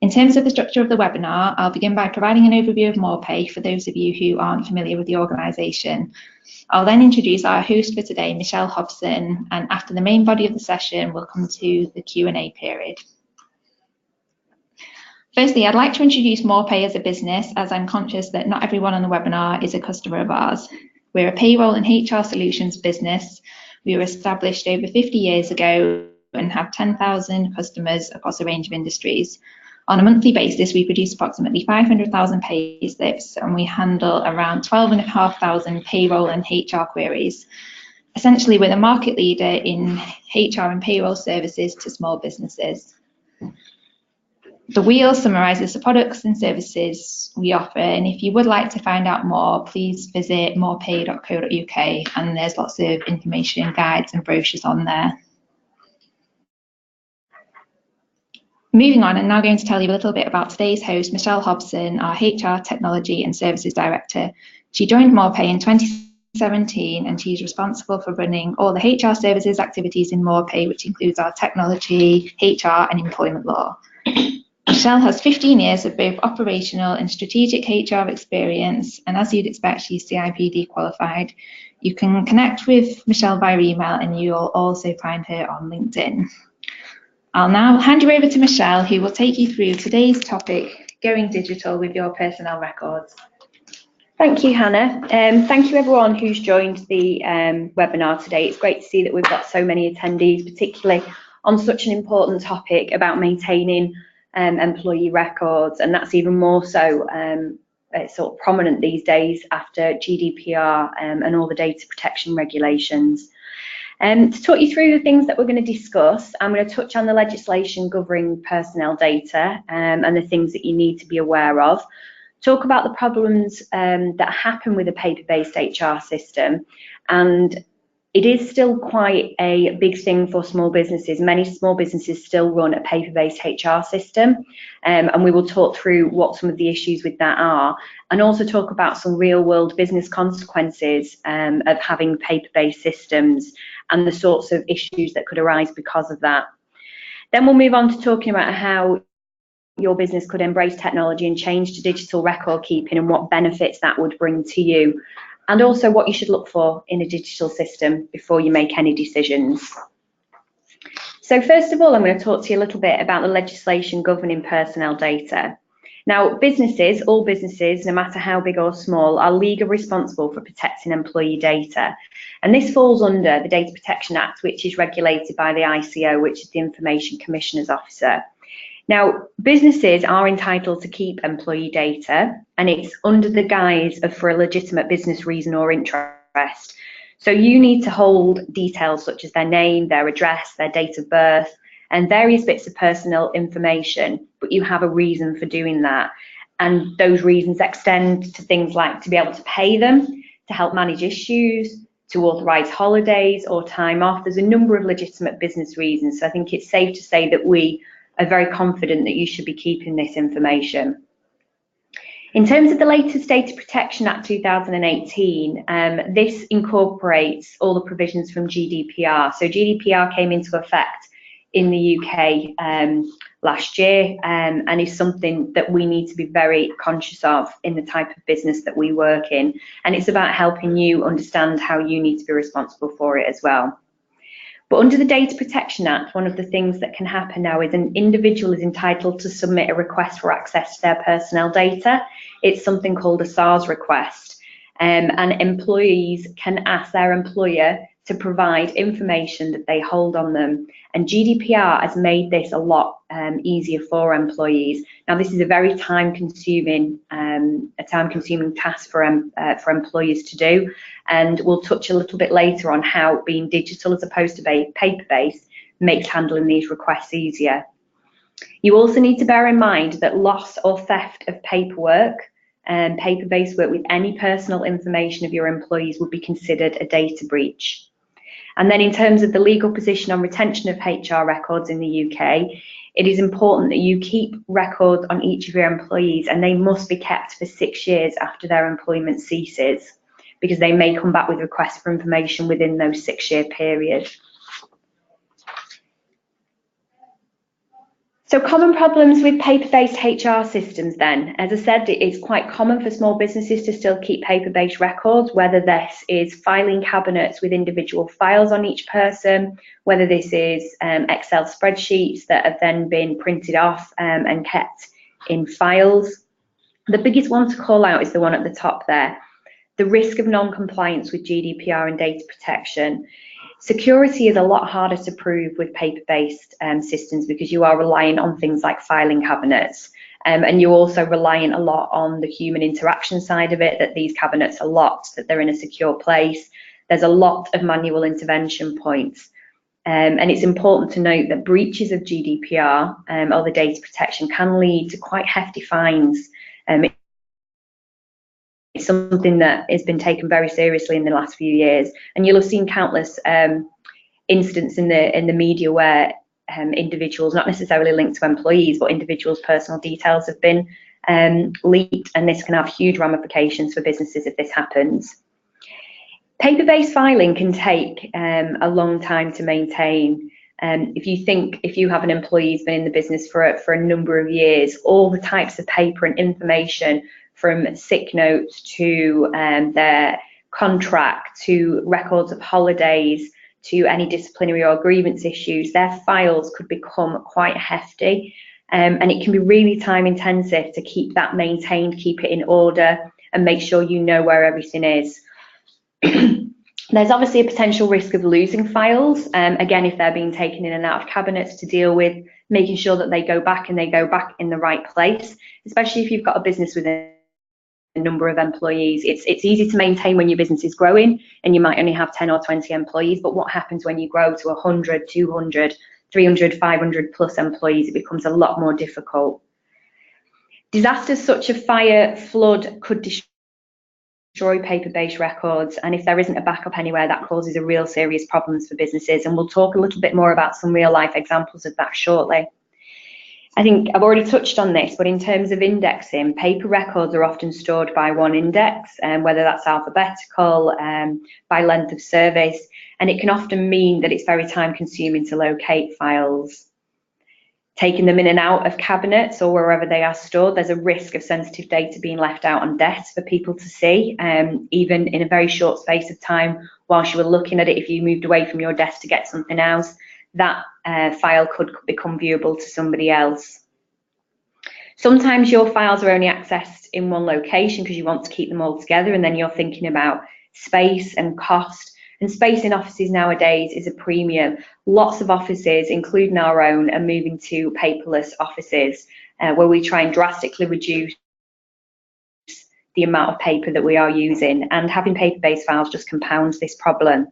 In terms of the structure of the webinar, I'll begin by providing an overview of Moorepay for those of you who aren't familiar with the organisation. I'll then introduce our host for today, Michelle Hobson, and after the main body of the session, we'll come to the Q&A period. Firstly, I'd like to introduce Moorepay as a business, as I'm conscious that not everyone on the webinar is a customer of ours. We're a payroll and HR solutions business. We were established over 50 years ago and have 10,000 customers across a range of industries. On a monthly basis, we produce approximately 500,000 pay slips, and we handle around 12,500 payroll and HR queries. Essentially, we're the market leader in HR and payroll services to small businesses. The wheel summarises the products and services we offer, and if you would like to find out more, please visit moorepay.co.uk, and there's lots of information, guides and brochures on there. Moving on, I'm now going to tell you a little bit about today's host, Michelle Hobson, our HR Technology and Services Director. She joined Moorepay in 2017 and she's responsible for running all the HR services activities in Moorepay, which includes our technology, HR and employment law. Michelle has 15 years of both operational and strategic HR experience, and as you'd expect, she's CIPD qualified. You can connect with Michelle via email and you'll also find her on LinkedIn. I'll now hand you over to Michelle, who will take you through today's topic, going digital with your personnel records. Thank you, Hannah. Thank you everyone who's joined the webinar today. It's great to see that we've got so many attendees, particularly on such an important topic about maintaining employee records, and that's even more so sort of prominent these days after GDPR and all the data protection regulations. To talk you through the things that we're going to discuss, I'm going to touch on the legislation governing personnel data and the things that you need to be aware of, talk about the problems that happen with a paper-based HR system, and it is still quite a big thing for small businesses. Many small businesses still run a paper-based HR system, and we will talk through what some of the issues with that are, and also talk about some real-world business consequences of having paper-based systems and the sorts of issues that could arise because of that. Then we'll move on to talking about how your business could embrace technology and change to digital record keeping and what benefits that would bring to you, and also what you should look for in a digital system before you make any decisions. So first of all, I'm going to talk to you a little bit about the legislation governing personnel data. Now, businesses, all businesses, no matter how big or small, are legally responsible for protecting employee data. And this falls under the Data Protection Act, which is regulated by the ICO, which is the Information Commissioner's Officer. Now, businesses are entitled to keep employee data, and it's under the guise of for a legitimate business reason or interest. So you need to hold details such as their name, their address, their date of birth, and various bits of personal information, but you have a reason for doing that. And those reasons extend to things like to be able to pay them, to help manage issues, to authorize holidays or time off. There's a number of legitimate business reasons. So I think it's safe to say that we are very confident that you should be keeping this information. In terms of the latest Data Protection Act 2018, this incorporates all the provisions from GDPR. So GDPR came into effect in the UK last year and is something that we need to be very conscious of in the type of business that we work in. And it's about helping you understand how you need to be responsible for it as well. But under the Data Protection Act, one of the things that can happen now is an individual is entitled to submit a request for access to their personnel data. It's something called a SARS request, and employees can ask their employer to provide information that they hold on them. And GDPR has made this a lot easier for employees. Now, this is a very time-consuming task for employers to do, and we'll touch a little bit later on how being digital as opposed to paper-based makes handling these requests easier. You also need to bear in mind that loss or theft of paperwork and paper-based work with any personal information of your employees would be considered a data breach. And then in terms of the legal position on retention of HR records in the UK, it is important that you keep records on each of your employees, and they must be kept for 6 years after their employment ceases, because they may come back with requests for information within those 6-year period. So common problems with paper-based HR systems then. As I said, it is quite common for small businesses to still keep paper-based records, whether this is filing cabinets with individual files on each person, whether this is Excel spreadsheets that have then been printed off and kept in files. The biggest one to call out is the one at the top there, the risk of non-compliance with GDPR and data protection. Security is a lot harder to prove with paper-based systems because you are reliant on things like filing cabinets, and you're also reliant a lot on the human interaction side of it, that these cabinets are locked, that they're in a secure place. There's a lot of manual intervention points, and it's important to note that breaches of GDPR or the data protection can lead to quite hefty fines. It's something that has been taken very seriously in the last few years, and you'll have seen countless incidents in the media where individuals, not necessarily linked to employees, but individuals' personal details have been leaked, and this can have huge ramifications for businesses if this happens. Paper-based filing can take a long time to maintain. If you have an employee who's been in the business for a number of years, all the types of paper and information, from sick notes to their contract to records of holidays to any disciplinary or grievance issues, their files could become quite hefty, and it can be really time intensive to keep that maintained, keep it in order, and make sure you know where everything is. There's obviously a potential risk of losing files, again, if they're being taken in and out of cabinets, to deal with making sure that they go back and they go back in the right place, especially if you've got a business with a number of employees. It's easy to maintain when your business is growing and you might only have 10 or 20 employees, but what happens when you grow to 100, 200, 300, 500 plus employees? It becomes a lot more difficult. Disasters such as fire, flood could destroy paper-based records, and if there isn't a backup anywhere, that causes a real serious problems for businesses, and we'll talk a little bit more about some real life examples of that shortly. I think I've already touched on this, but in terms of indexing, paper records are often stored by one index, whether that's alphabetical, by length of service, and it can often mean that it's very time consuming to locate files. Taking them in and out of cabinets or wherever they are stored, there's a risk of sensitive data being left out on desks for people to see, even in a very short space of time whilst you were looking at it. If you moved away from your desk to get something else, that file could become viewable to somebody else. Sometimes your files are only accessed in one location because you want to keep them all together, and then you're thinking about space and cost. And space in offices nowadays is a premium. Lots of offices, including our own, are moving to paperless offices, where we try and drastically reduce the amount of paper that we are using, and having paper-based files just compounds this problem.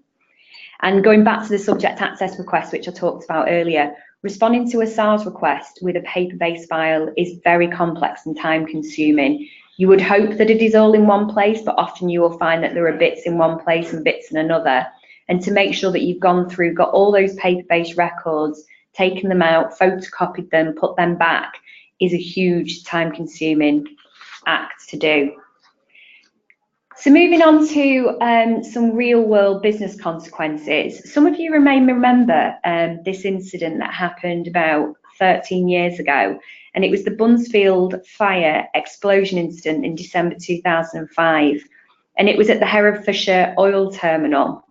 And going back to the subject access request, which I talked about earlier, responding to a SARS request with a paper-based file is very complex and time-consuming. You would hope that it is all in one place, but often you will find that there are bits in one place and bits in another. And to make sure that you've gone through, got all those paper-based records, taken them out, photocopied them, put them back, is a huge time-consuming act to do. So moving on to some real-world business consequences. Some of you may remember this incident that happened about 13 years ago, and it was the Buncefield fire explosion incident in December 2005, and it was at the Herefordshire oil terminal.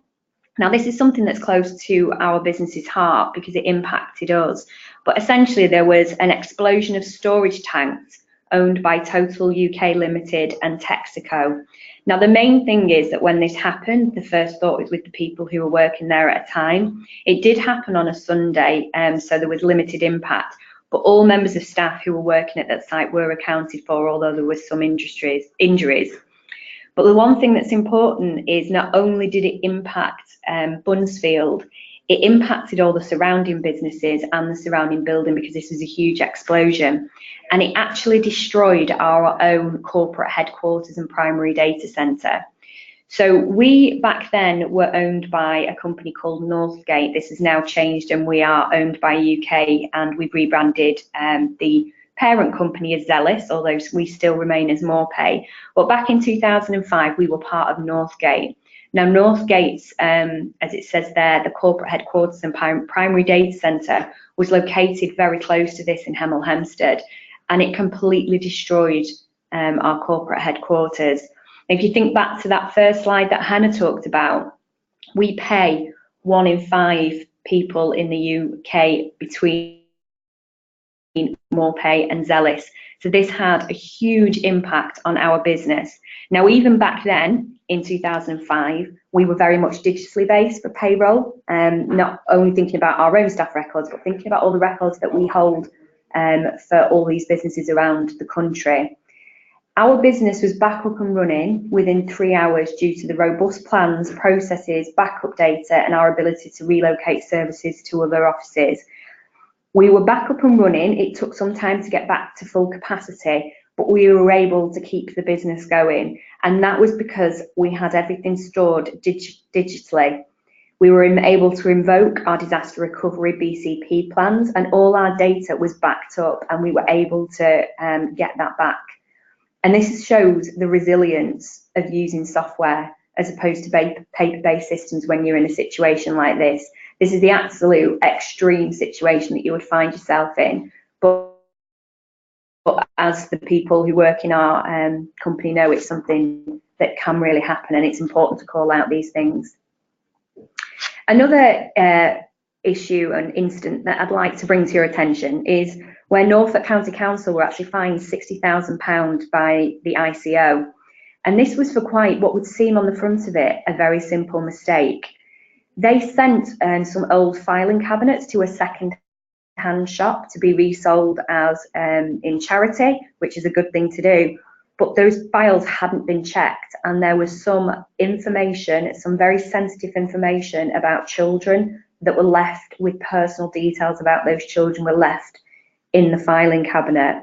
Now, this is something that's close to our business's heart because it impacted us, but essentially there was an explosion of storage tanks owned by Total UK Limited and Texaco. Now, the main thing is that when this happened, the first thought was with the people who were working there at a time. It did happen on a Sunday, so there was limited impact, but all members of staff who were working at that site were accounted for, although there was some injuries. But the one thing that's important is not only did it impact Buncefield, it impacted all the surrounding businesses and the surrounding building, because this was a huge explosion, and it actually destroyed our own corporate headquarters and primary data centre. So we back then were owned by a company called Northgate. This has now changed and we are owned by UK, and we've rebranded the parent company as Zealous, although we still remain as Moorepay. But back in 2005, we were part of Northgate. Now, Northgate's, as it says there, the corporate headquarters and primary data centre was located very close to this in Hemel Hempstead, and it completely destroyed our corporate headquarters. If you think back to that first slide that Hannah talked about, we pay 1 in 5 people in the UK between Moorepay and Zealous. So this had a huge impact on our business. Now, even back then, in 2005, we were very much digitally based for payroll, not only thinking about our own staff records, but thinking about all the records that we hold for all these businesses around the country. Our business was back up and running within 3 hours due to the robust plans, processes, backup data, and our ability to relocate services to other offices. We were back up and running. It took some time to get back to full capacity, but we were able to keep the business going. And that was because we had everything stored digitally. We were able to invoke our disaster recovery BCP plans, and all our data was backed up, and we were able to get that back. And this shows the resilience of using software as opposed to paper-based systems when you're in a situation like this. This is the absolute extreme situation that you would find yourself in. But as the people who work in our company know, it's something that can really happen, and it's important to call out these things. Another issue and incident that I'd like to bring to your attention is where Norfolk County Council were actually fined £60,000 by the ICO. And this was for quite what would seem on the front of it a very simple mistake. They sent some old filing cabinets to a second-hand shop to be resold as in charity, which is a good thing to do. But those files hadn't been checked, and there was some information, some very sensitive information about children that were left, with personal details about those children were left in the filing cabinet.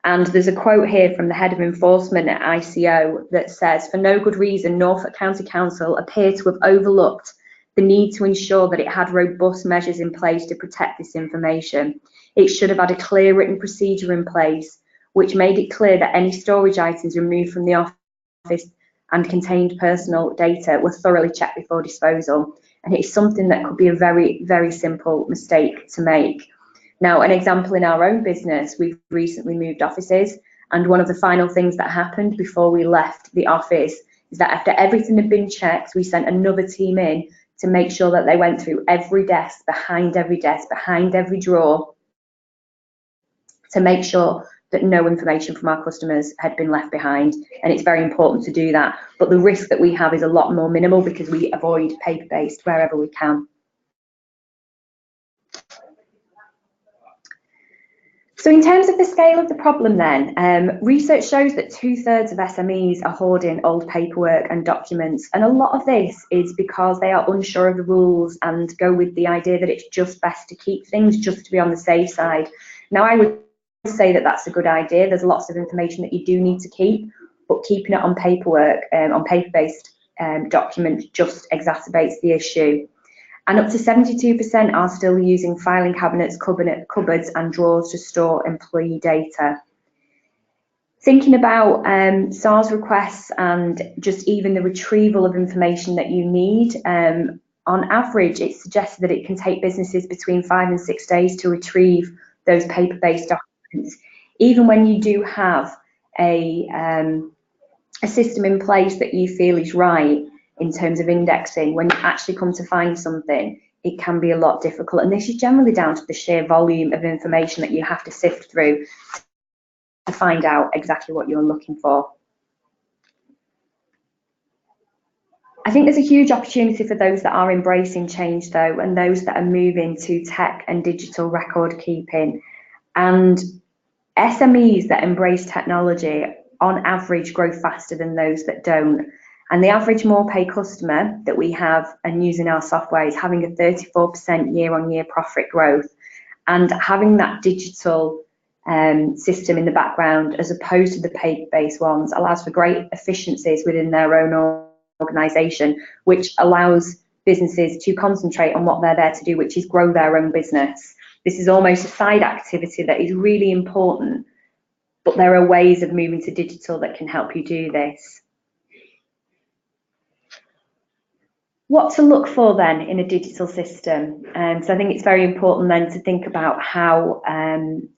And there's a quote here from the head of enforcement at ICO that says, "For no good reason, Norfolk County Council appear to have overlooked the need to ensure that it had robust measures in place to protect this information. It should have had a clear written procedure in place, which made it clear that any storage items removed from the office and contained personal data were thoroughly checked before disposal." And it's something that could be a very, very simple mistake to make. Now, an example in our own business, we've recently moved offices, and one of the final things that happened before we left the office is that after everything had been checked, we sent another team in to make sure that they went through every desk, behind every drawer, to make sure that no information from our customers had been left behind. And it's very important to do that. But the risk that we have is a lot more minimal because we avoid paper-based wherever we can. So in terms of the scale of the problem then, research shows that 2/3 of SMEs are hoarding old paperwork and documents. And a lot of this is because they are unsure of the rules and go with the idea that it's just best to keep things just to be on the safe side. Now, I would say that that's a good idea. There's lots of information that you do need to keep, but keeping it on paperwork, on paper-based documents just exacerbates the issue. And up to 72% are still using filing cabinets, cupboards and drawers to store employee data. Thinking about SARS requests and just even the retrieval of information that you need, on average, it's suggested that it can take businesses between 5 and 6 days to retrieve those paper-based documents. Even when you do have a system in place that you feel is right, in terms of indexing, when you actually come to find something, it can be a lot difficult. And this is generally down to the sheer volume of information that you have to sift through to find out exactly what you're looking for. I think there's a huge opportunity for those that are embracing change though, and those that are moving to tech and digital record keeping. And SMEs that embrace technology on average grow faster than those that don't. And the average Moorepay customer that we have and using our software is having a 34% year-on-year profit growth. And having that digital system in the background as opposed to the paper-based ones allows for great efficiencies within their own organisation, which allows businesses to concentrate on what they're there to do, which is grow their own business. This is almost a side activity that is really important, but there are ways of moving to digital that can help you do this. What to look for then in a digital system? So I think it's very important then to think about how,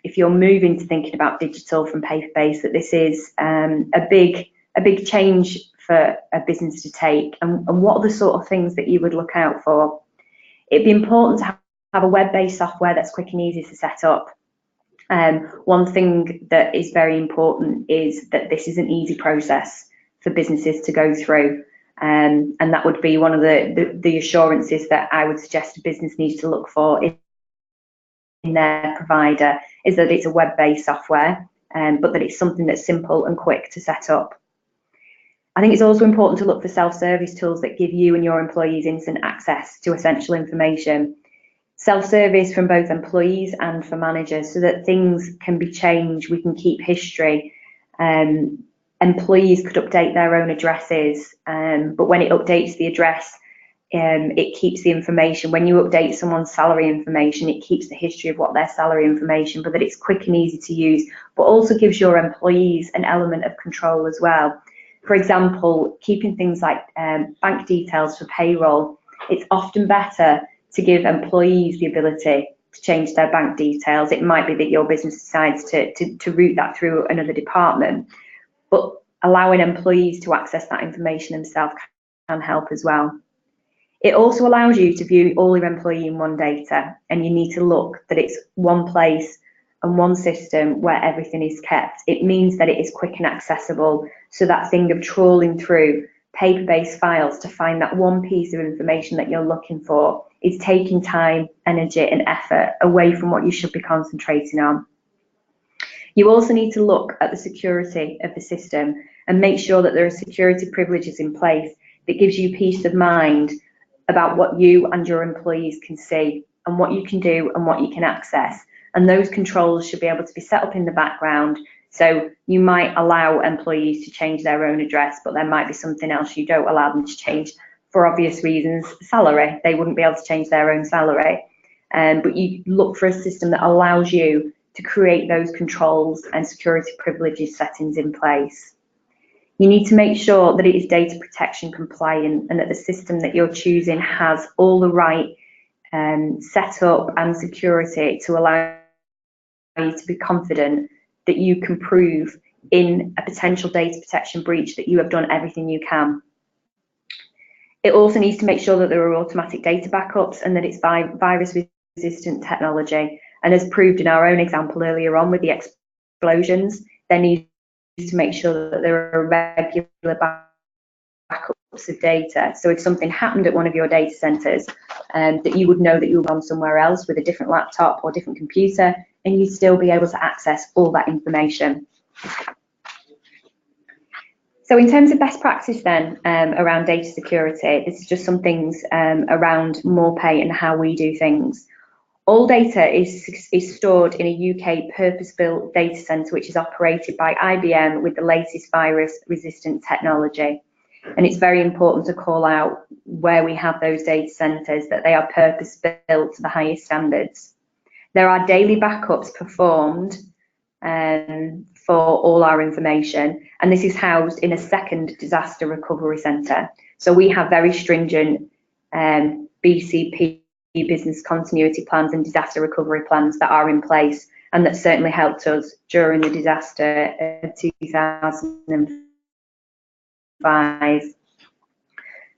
if you're moving to thinking about digital from paper-based, that this is a big change for a business to take, and what are the sort of things that you would look out for? It'd be important to have a web-based software that's quick and easy to set up. One thing that is very important is that this is an easy process for businesses to go through. And that would be one of the assurances that I would suggest a business needs to look for in their provider, is that it's a web-based software, but that it's something that's simple and quick to set up. I think it's also important to look for self-service tools that give you and your employees instant access to essential information. Self-service from both employees and for managers, so that things can be changed, we can keep history. Employees could update their own addresses, but when it updates the address, it keeps the information. When you update someone's salary information, it keeps the history of what their salary information, but that it's quick and easy to use, but also gives your employees an element of control as well. For example, keeping things like bank details for payroll, it's often better to give employees the ability to change their bank details. It might be that your business decides to route that through another department, but allowing employees to access that information themselves can help as well. It also allows you to view all your employee in one data, and you need to look that it's one place and one system where everything is kept. It means that it is quick and accessible, so that thing of trawling through paper-based files to find that one piece of information that you're looking for is taking time, energy and effort away from what you should be concentrating on. You also need to look at the security of the system and make sure that there are security privileges in place that gives you peace of mind about what you and your employees can see and what you can do and what you can access. And those controls should be able to be set up in the background. So you might allow employees to change their own address, but there might be something else you don't allow them to change for obvious reasons. Salary, they wouldn't be able to change their own salary. But you look for a system that allows you to create those controls and security privileges settings in place. You need to make sure that it is data protection compliant and that the system that you're choosing has all the right setup and security to allow you to be confident that you can prove in a potential data protection breach that you have done everything you can. It also needs to make sure that there are automatic data backups and that it's virus resistant technology. And as proved in our own example earlier on with the explosions, there needs to make sure that there are regular backups of data. So if something happened at one of your data centers, that you would know that you were on somewhere else with a different laptop or different computer, and you'd still be able to access all that information. So in terms of best practice then around data security, this is just some things around Moorepay and how we do things. All data is stored in a UK purpose-built data centre which is operated by IBM with the latest virus-resistant technology. And it's very important to call out where we have those data centres that they are purpose-built to the highest standards. There are daily backups performed for all our information, and this is housed in a second disaster recovery centre. So we have very stringent BCP business continuity plans and disaster recovery plans that are in place, and that certainly helped us during the disaster of 2005.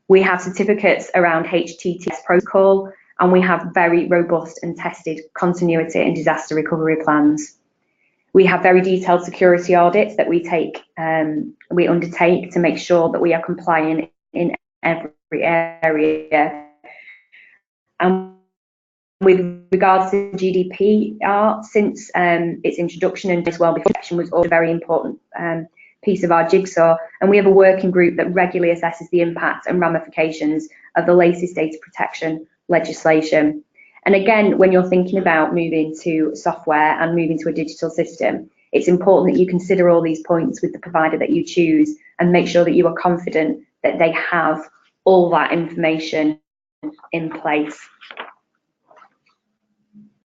We have certificates around HTTPS protocol, and we have very robust and tested continuity and disaster recovery plans. We have very detailed security audits that we undertake to make sure that we are compliant in every area. And with regards to GDPR, since its introduction and as well before protection was also a very important piece of our jigsaw, and we have a working group that regularly assesses the impacts and ramifications of the latest data protection legislation. And again, when you're thinking about moving to software and moving to a digital system, it's important that you consider all these points with the provider that you choose and make sure that you are confident that they have all that information in place.